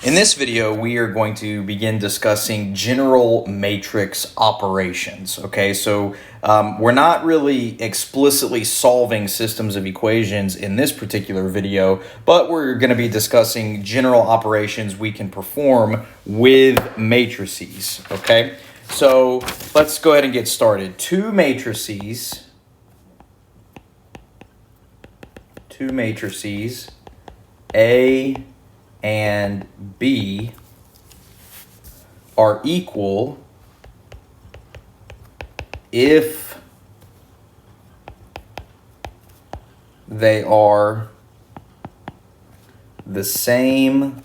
In this video, we are going to begin discussing general matrix operations. Okay, so we're not really explicitly solving systems of equations in this particular video, but we're going to be discussing general operations we can perform with matrices. Okay, so let's go ahead and get started. Two matrices, A and B are equal if they are the same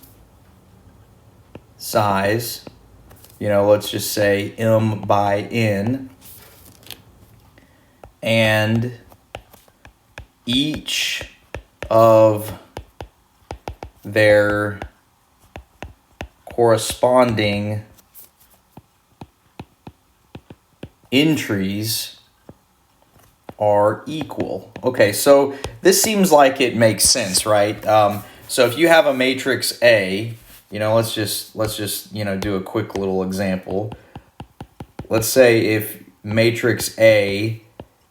size, let's just say m by n, and each of their corresponding entries are equal. Okay, so this seems like it makes sense, right? So if you have a matrix A, let's just do a quick little example. Let's say if matrix A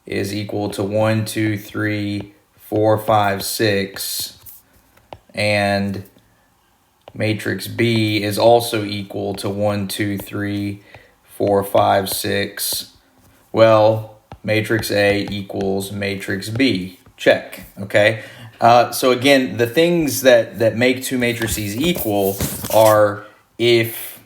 is equal to 1, 2, 3, 4, 5, 6, and matrix B is also equal to 1, 2, 3, 4, 5, 6. Well, matrix A equals matrix B. Check. Okay. So again, the things that make two matrices equal are if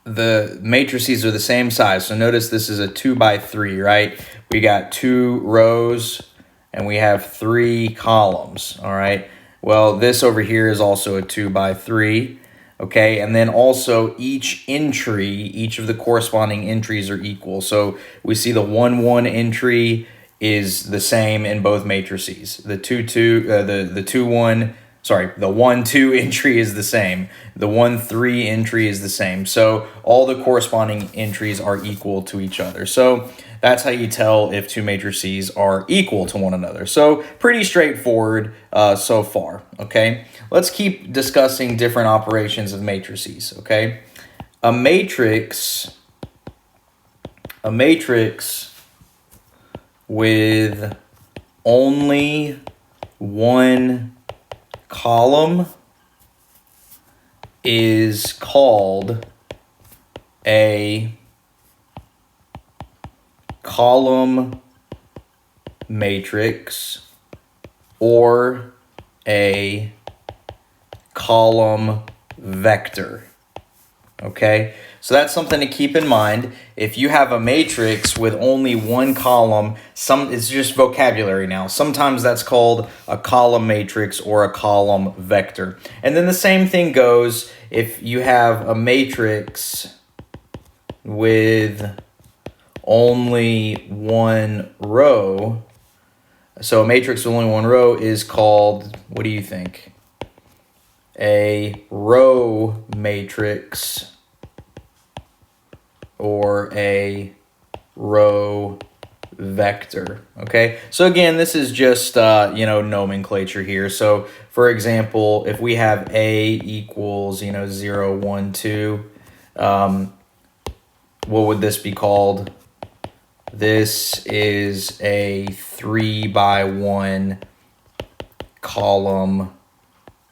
the matrices are the same size. So notice this is a 2 by 3, right? We got 2 rows and we have 3 columns. All right. Well, this over here is also a 2 by 3. Okay, and then also each of the corresponding entries are equal. So we see the 1, 1 entry is the same in both matrices. The 2, 2 entry is the same. The 1, 3 entry is the same. So all the corresponding entries are equal to each other. So that's how you tell if two matrices are equal to one another. So pretty straightforward so far, okay? Let's keep discussing different operations of matrices, okay? A matrix with only one column is called a column matrix or a column vector. Okay, so that's something to keep in mind. If you have a matrix with only one column, it's just vocabulary now. Sometimes that's called a column matrix or a column vector. And then the same thing goes if you have a matrix with only one row. So a matrix with only one row is called, what do you think? A row matrix or a row vector. Okay, so again, this is just nomenclature here. So for example, if we have A equals 0, 1, 2, what would this be called? This is a 3 by 1 column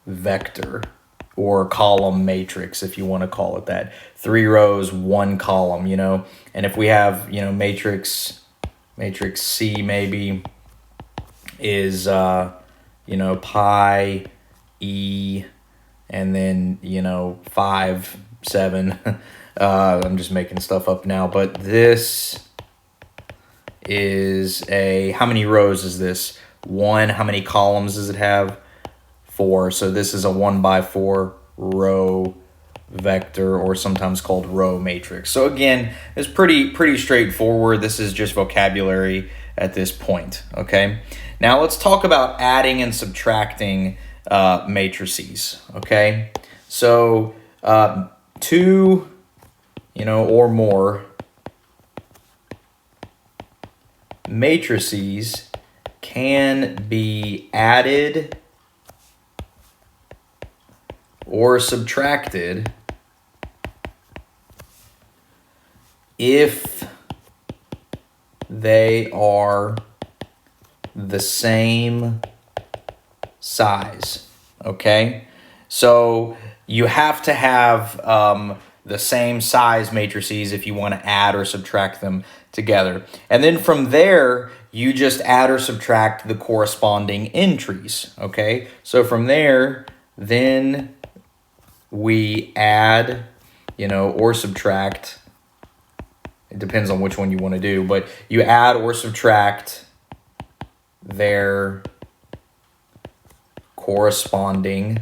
vector or column matrix, if you want to call it that. 3 rows, 1 column, and if we have matrix C maybe is pi e and then 5 7. I'm just making stuff up now, but this is how many rows is this? 1. How many columns does it have? 4. So this is a 1 by 4 row vector, or sometimes called row matrix. So again, it's pretty straightforward. This is just vocabulary at this point. Okay, now let's talk about adding and subtracting matrices. Okay, so two or more matrices can be added or subtracted if they are the same size, okay? So you have to have the same size matrices if you want to add or subtract them together. And then from there, you just add or subtract the corresponding entries, okay? So from there, then we add, or subtract. It depends on which one you want to do, but you add or subtract their corresponding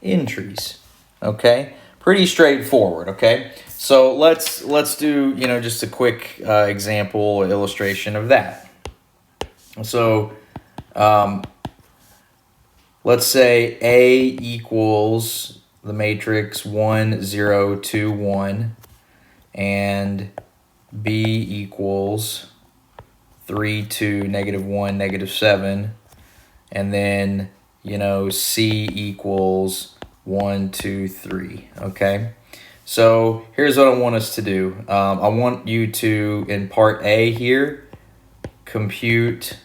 entries, okay? Pretty straightforward, okay? So let's do, just a quick example illustration of that. So let's say A equals the matrix 1, 0, 2, 1, and B equals 3, 2, -1, -7, and then, C equals 1, 2, 3, okay? So here's what I want us to do. I want you to, in part A here, compute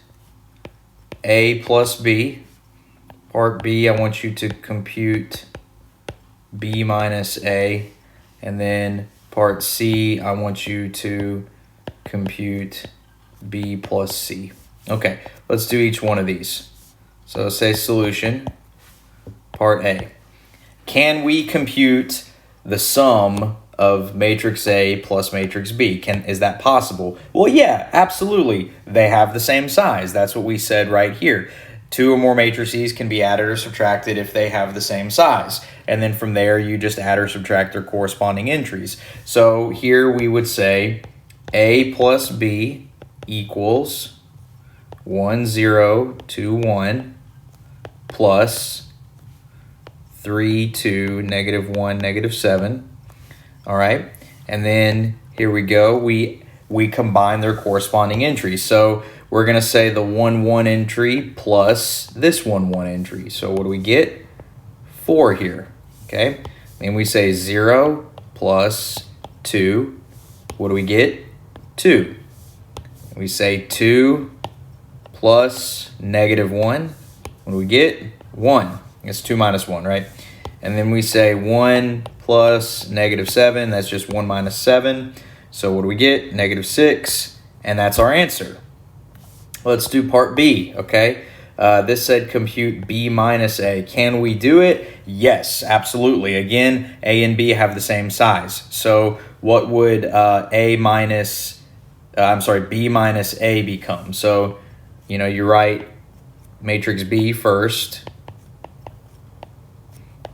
A plus B. Part B, I want you to compute B minus A. And then part C, I want you to compute B plus C. Okay, let's do each one of these. So say solution, part A. Can we compute the sum of matrix A plus matrix B? Is that possible? Well, yeah, absolutely. They have the same size. That's what we said right here. Two or more matrices can be added or subtracted if they have the same size. And then from there, you just add or subtract their corresponding entries. So here we would say A plus B equals 1, 0, 2, 1 plus 3, 2, -1, -7. All right. And then here we go. We combine their corresponding entries. So we're going to say the 1, 1 entry plus this 1, 1 entry. So what do we get? 4 here. Okay. And we say 0 plus 2. What do we get? 2. We say 2 plus -1. What do we get? 1. It's 2 minus 1, right? And then we say 1 plus -7. That's just 1 minus 7. So what do we get? -6. And that's our answer. Let's do part B, okay? This said compute B minus A. Can we do it? Yes, absolutely. Again, A and B have the same size. So what would B minus A become? So, you write matrix B first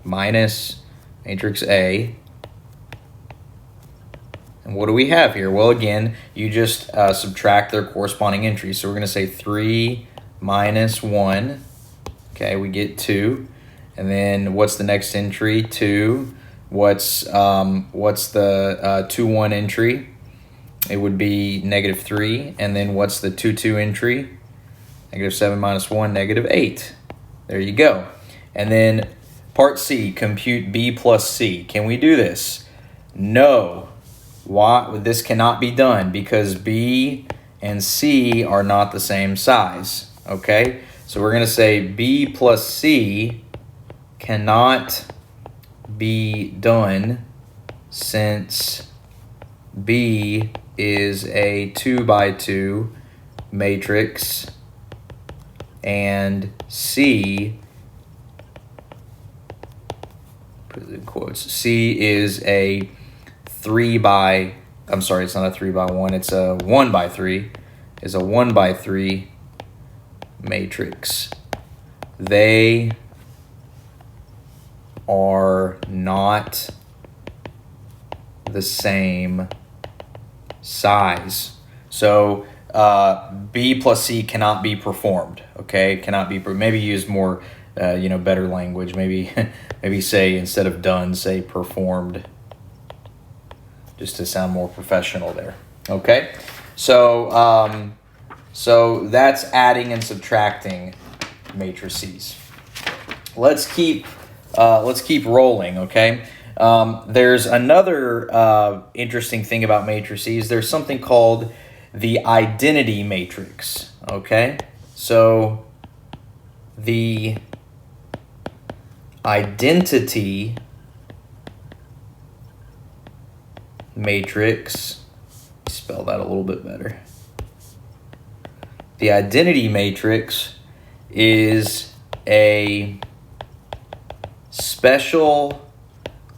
minus matrix A. And what do we have here? Well, again, you just subtract their corresponding entries. So we're going to say 3 minus 1. Okay, we get 2. And then what's the next entry? 2. What's the 2, 1 entry? It would be -3. And then what's the 2, 2 entry? -7 minus 1, -8. There you go. And then part C, compute B plus C. Can we do this? No. Why? This cannot be done because B and C are not the same size, okay? So we're going to say B plus C cannot be done since B is a 2 by 2 matrix and C, put it in quotes, C is a it's not a 3 by 1, it's a 1 by 3, is a 1 by 3 matrix. They are not the same size. So B plus C cannot be performed, okay? Cannot be, maybe use more, better language. Maybe say, instead of done, say performed, just to sound more professional there. Okay, so that's adding and subtracting matrices. let's keep rolling, okay? There's another interesting thing about matrices. There's something called the identity matrix, okay? So the identity matrix, spell that a little bit better. The identity matrix is a special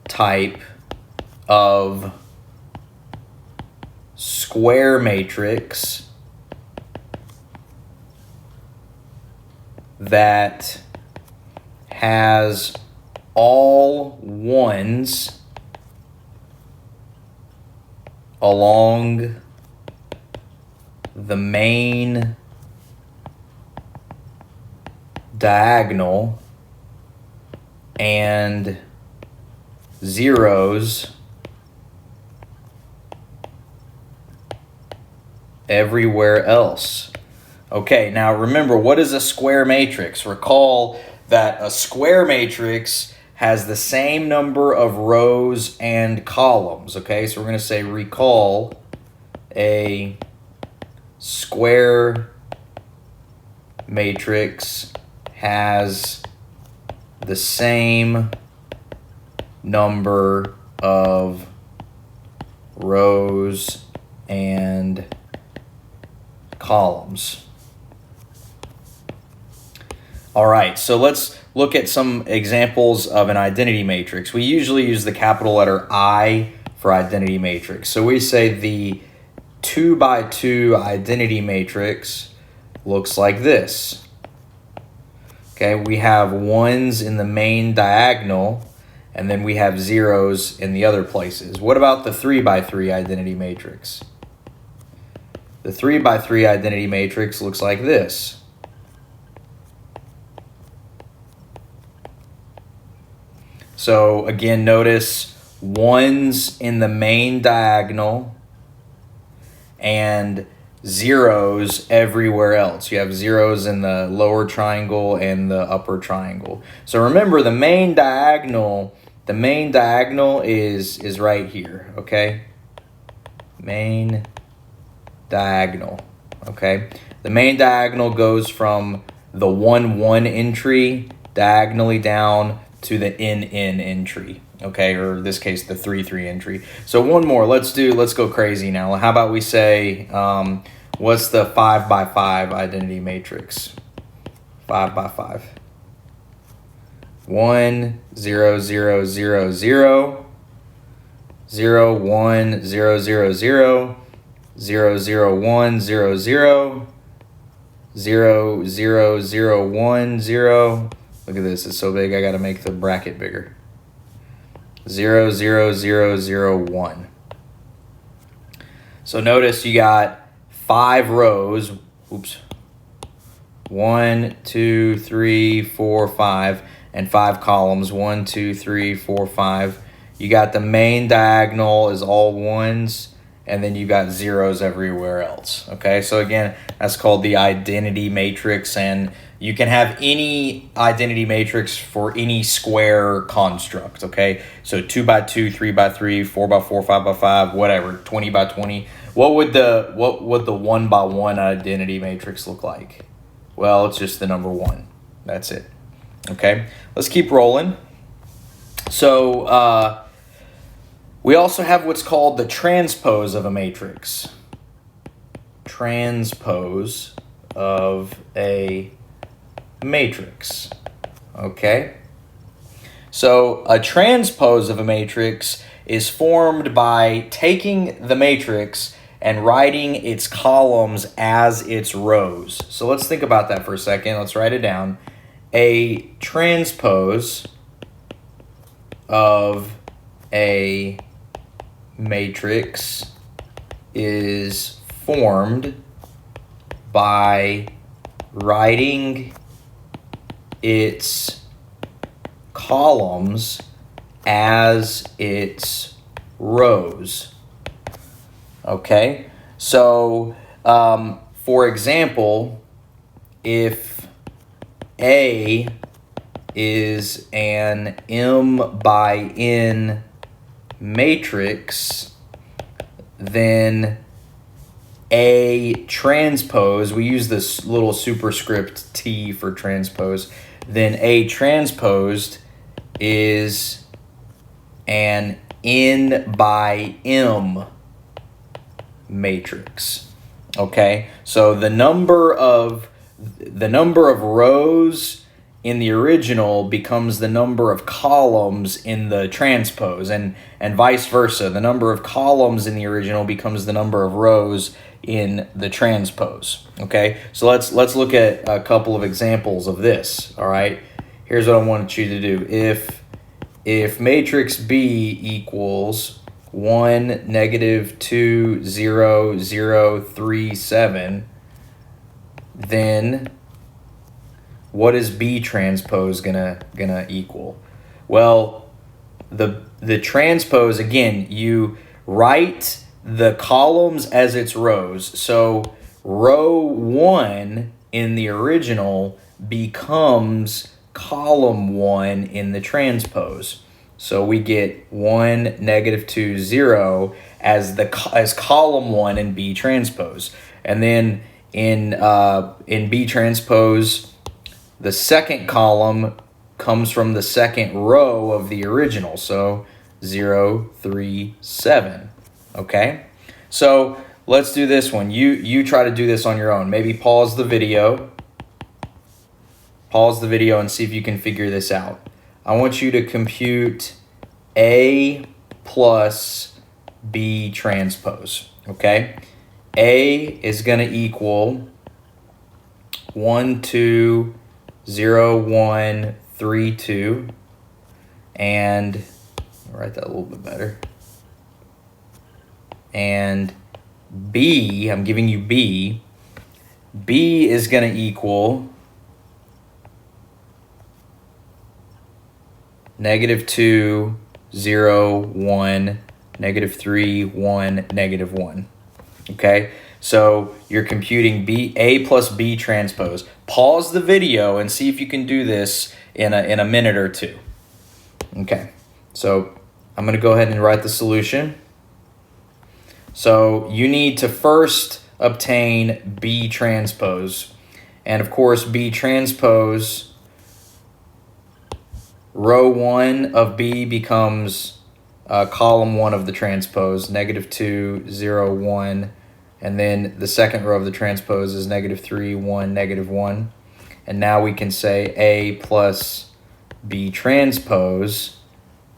type of square matrix that has all ones along the main diagonal and zeros everywhere else. Okay, now remember, what is a square matrix? Recall that a square matrix has the same number of rows and columns. Okay, so we're going to say recall a square matrix has the same number of rows and columns. All right, so let's look at some examples of an identity matrix. We usually use the capital letter I for identity matrix. So we say the 2 by 2 identity matrix looks like this. Okay, we have ones in the main diagonal, and then we have zeros in the other places. What about the 3 by 3 identity matrix? The 3 by 3 identity matrix looks like this. So again, notice ones in the main diagonal and zeros everywhere else. You have zeros in the lower triangle and the upper triangle. So remember, the main diagonal is right here, okay? Main diagonal, okay? The main diagonal goes from the 1, 1 entry diagonally down to the n entry, okay? Or in this case, the 3, 3 entry. So one more, let's go crazy now. How about we say, what's the 5 by 5 identity matrix? 5 by 5. 1, 0, 0, 0, 0, 0, 1, 0, 0, 0, 0, 0, 1, 0, 0, 0, 0, 0, 1, 0. Look at this, it's so big I gotta make the bracket bigger. 0, 0, 0, 0, 1. So notice you got 5 rows. Oops. 1, 2, 3, 4, 5, and 5 columns. 1, 2, 3, 4, 5. You got the main diagonal is all ones, and then you got zeros everywhere else. Okay, so again, that's called the identity matrix, and you can have any identity matrix for any square construct, okay? So 2 by 2, 3 by 3, 4 by 4, 5 by 5, whatever, 20 by 20. What would the 1 by 1 identity matrix look like? Well, it's just the number 1. That's it. Okay, let's keep rolling. So we also have what's called the transpose of a matrix. Transpose of a matrix. Okay, so a transpose of a matrix is formed by taking the matrix and writing its columns as its rows. So let's think about that for a second. Let's write it down. A transpose of a matrix is formed by writing its columns as its rows. Okay, so for example, if A is an M by N matrix, then A transpose, we use this little superscript T for transpose, then A transposed is an N by M matrix. Okay, so the number of rows in the original becomes the number of columns in the transpose, and vice versa. The number of columns in the original becomes the number of rows in the transpose. Okay, so let's look at a couple of examples of this. All right, here's what I want you to do. If matrix B equals 1, negative 2, 0, 0, 3, 7, then what is B transpose gonna equal? Well, the transpose, again, you write the columns as its rows. So row 1 in the original becomes column 1 in the transpose. So we get 1, negative 2, 0 as column 1 in B transpose. And then in B transpose, the second column comes from the second row of the original. So 0, 3, 7. Okay? So let's do this one. You try to do this on your own. Maybe pause the video. Pause the video and see if you can figure this out. I want you to compute A plus B transpose. Okay? A is going to equal 1, 2, 0, 1, 3, 2. And I'll write that a little bit better. And B, I'm giving you B. B is going to equal negative 2, 0, 1, negative 3, 1, negative 1. Okay, so you're computing A plus B transpose. Pause the video and see if you can do this in a minute or two. Okay, so I'm going to go ahead and write the solution. So you need to first obtain B transpose. And of course, B transpose, row 1 of B becomes column 1 of the transpose, negative 2, 0, 1. And then the second row of the transpose is negative 3, 1, negative 1. And now we can say A plus B transpose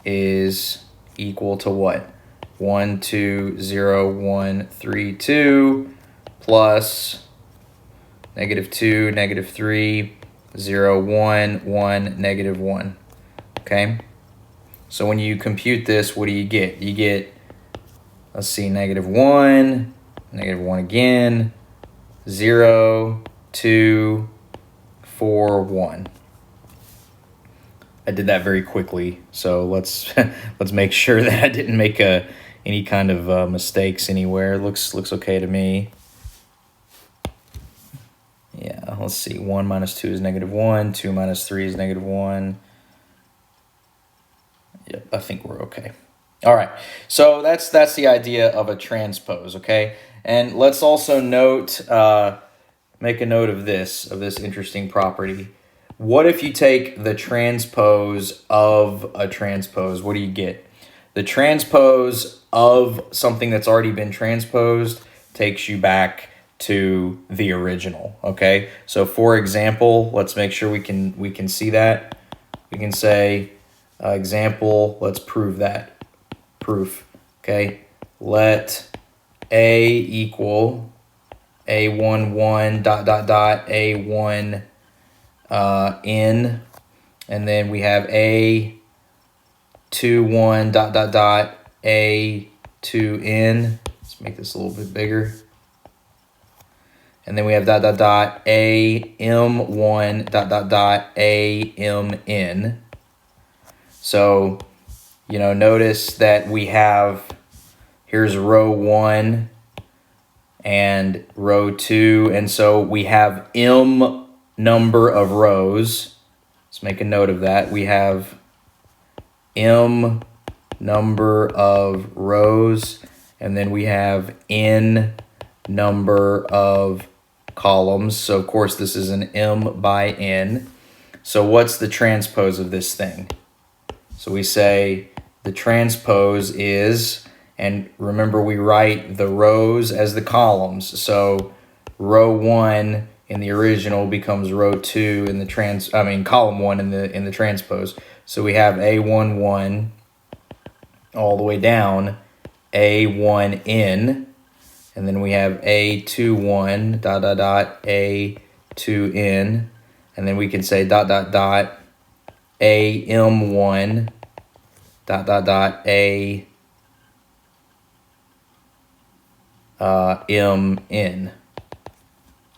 is equal to what? 1, 2, 0, 1, 3, 2 plus negative 2, negative 3, 0, 1, 1, negative 1. Okay? So when you compute this, what do you get? You get, let's see, negative 1, negative 1 again, 0, 2, 4, 1. I did that very quickly, so let's make sure that I didn't make any kind of mistakes anywhere. Looks okay to me. Yeah, let's see. 1 minus 2 is negative 1. 2 minus 3 is negative 1. Yep, I think we're okay. All right, so that's the idea of a transpose, okay? And let's also note, make a note of this interesting property. What if you take the transpose of a transpose? What do you get? The transpose of something that's already been transposed takes you back to the original, okay? So for example, let's make sure we can see that. We can say, example, let's prove that. Proof, okay? Let A equal A1, 1, dot, dot, dot, A1, N, and then we have A2, 1, dot, dot, dot, A2N. Let's make this a little bit bigger. And then we have dot, dot, dot, AM1, dot, dot, dot, AMN. So, you know, notice that we have, here's row 1 and row 2. And so we have M number of rows. Let's make a note of that. We have m number of rows, and then we have n number of columns. So of course this is an m by n. So what's the transpose of this thing? So we say the transpose is, and remember we write the rows as the columns. So row 1 in the original becomes row 2 in the column 1 in the transpose. So we have A11 all the way down, A1N, and then we have A21 dot dot dot A2N, and then we can say dot dot dot AM1 dot dot dot MN.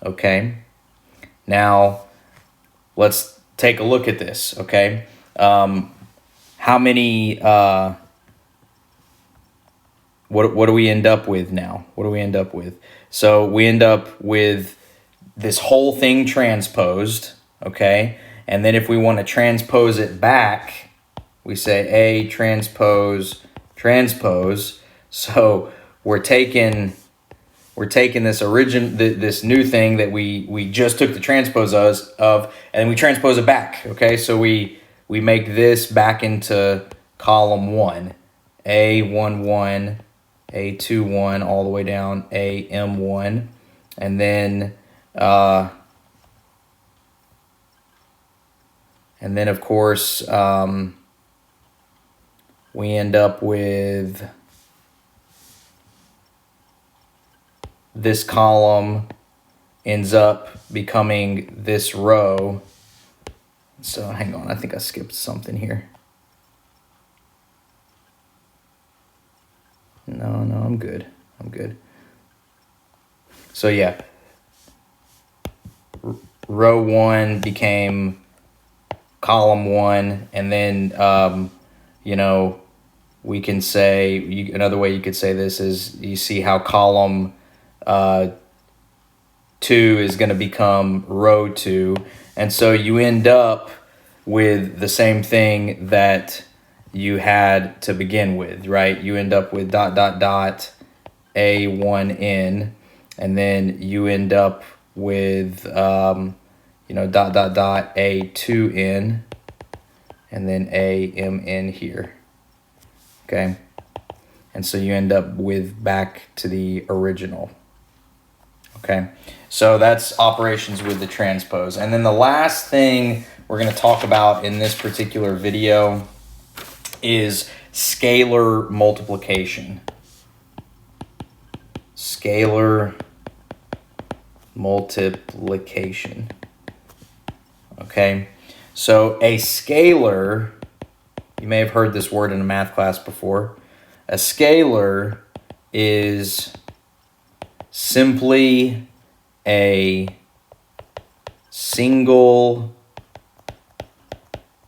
Okay, now let's take a look at this. Okay, how many what do we end up with now? What do we end up with? So we end up with this whole thing transposed, okay? And then if we want to transpose it back, we say A transpose transpose. So we're taking this new thing that we just took the transpose of, and we transpose it back, okay? So we make this back into column 1, A11, A21 all the way down AM1, and then of course we end up with this column ends up becoming this row. So hang on, I think I skipped something here. No, I'm good. I'm good. So yeah, row 1 became column 1, and then we can say, another way you could say this is, you see how column 2 is going to become row 2, and so you end up with the same thing that you had to begin with, right? You end up with dot dot dot A1N, and then you end up with dot dot dot A2N, and then AMN here. Okay, and so you end up with back to the original. Okay, so that's operations with the transpose. And then the last thing we're going to talk about in this particular video is scalar multiplication. Scalar multiplication. Okay, so a scalar, you may have heard this word in a math class before. A scalar is simply a single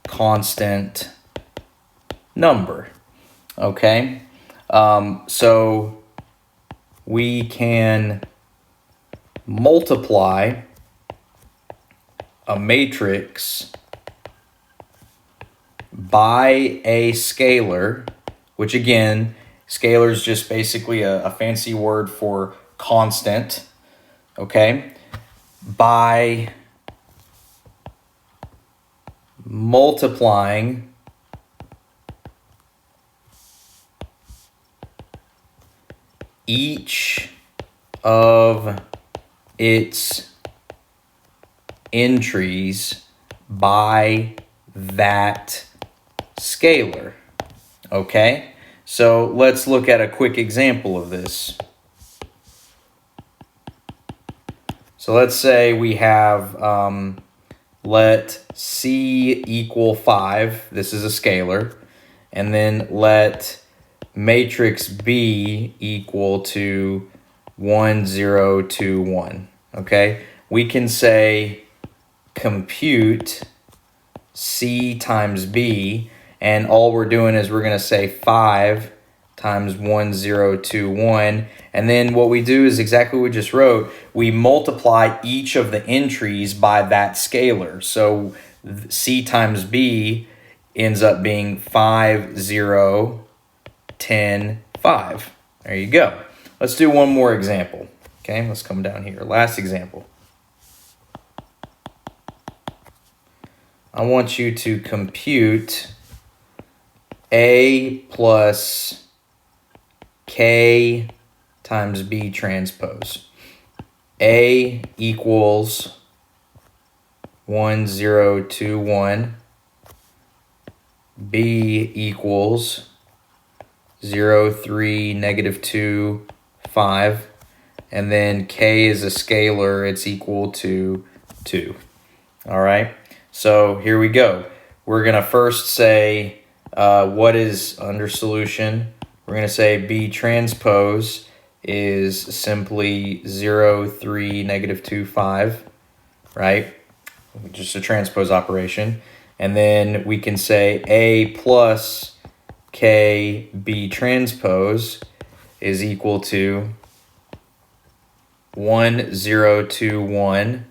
constant number. Okay, so we can multiply a matrix by a scalar, which again, scalar is just basically a fancy word for constant, okay, by multiplying each of its entries by that scalar. Okay, so let's look at a quick example of this. So let's say we have let C equal 5. This is a scalar. And then let matrix B equal to 1, 0, 2, 1. Okay, we can say compute C times B, and all we're doing is we're going to say 5 times 1, 0, 2, 1. And then what we do is exactly what we just wrote. We multiply each of the entries by that scalar. So C times B ends up being 5, 0, 10, 5. There you go. Let's do one more example. Okay, let's come down here. Last example. I want you to compute A plus K times B transpose. A equals 1, 0, 2, 1. B equals 0, 3, negative 2, 5. And then K is a scalar. It's equal to 2. All right. So here we go. We're going to first say what is under solution. We're going to say B transpose is simply 0, 3, negative 2, 5, right? Just a transpose operation. And then we can say A plus K B transpose is equal to 1, 0, 2, 1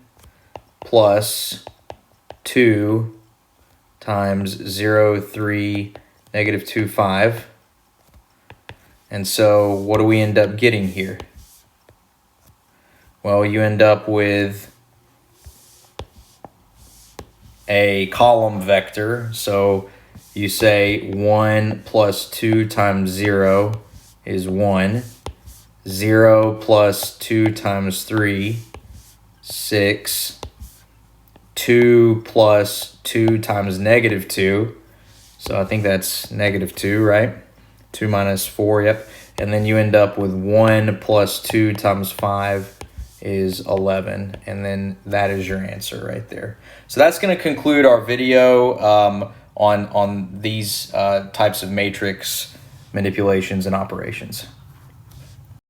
plus 2 times 0, 3, negative 2, 5. And so what do we end up getting here? Well, you end up with a column vector. So you say 1 plus 2 times 0 is 1. 0 plus 2 times 3, 6. 2 plus 2 times negative 2. So I think that's negative 2, right? 2 minus 4, yep. And then you end up with 1 plus 2 times 5 is 11. And then that is your answer right there. So that's going to conclude our video on these types of matrix manipulations and operations.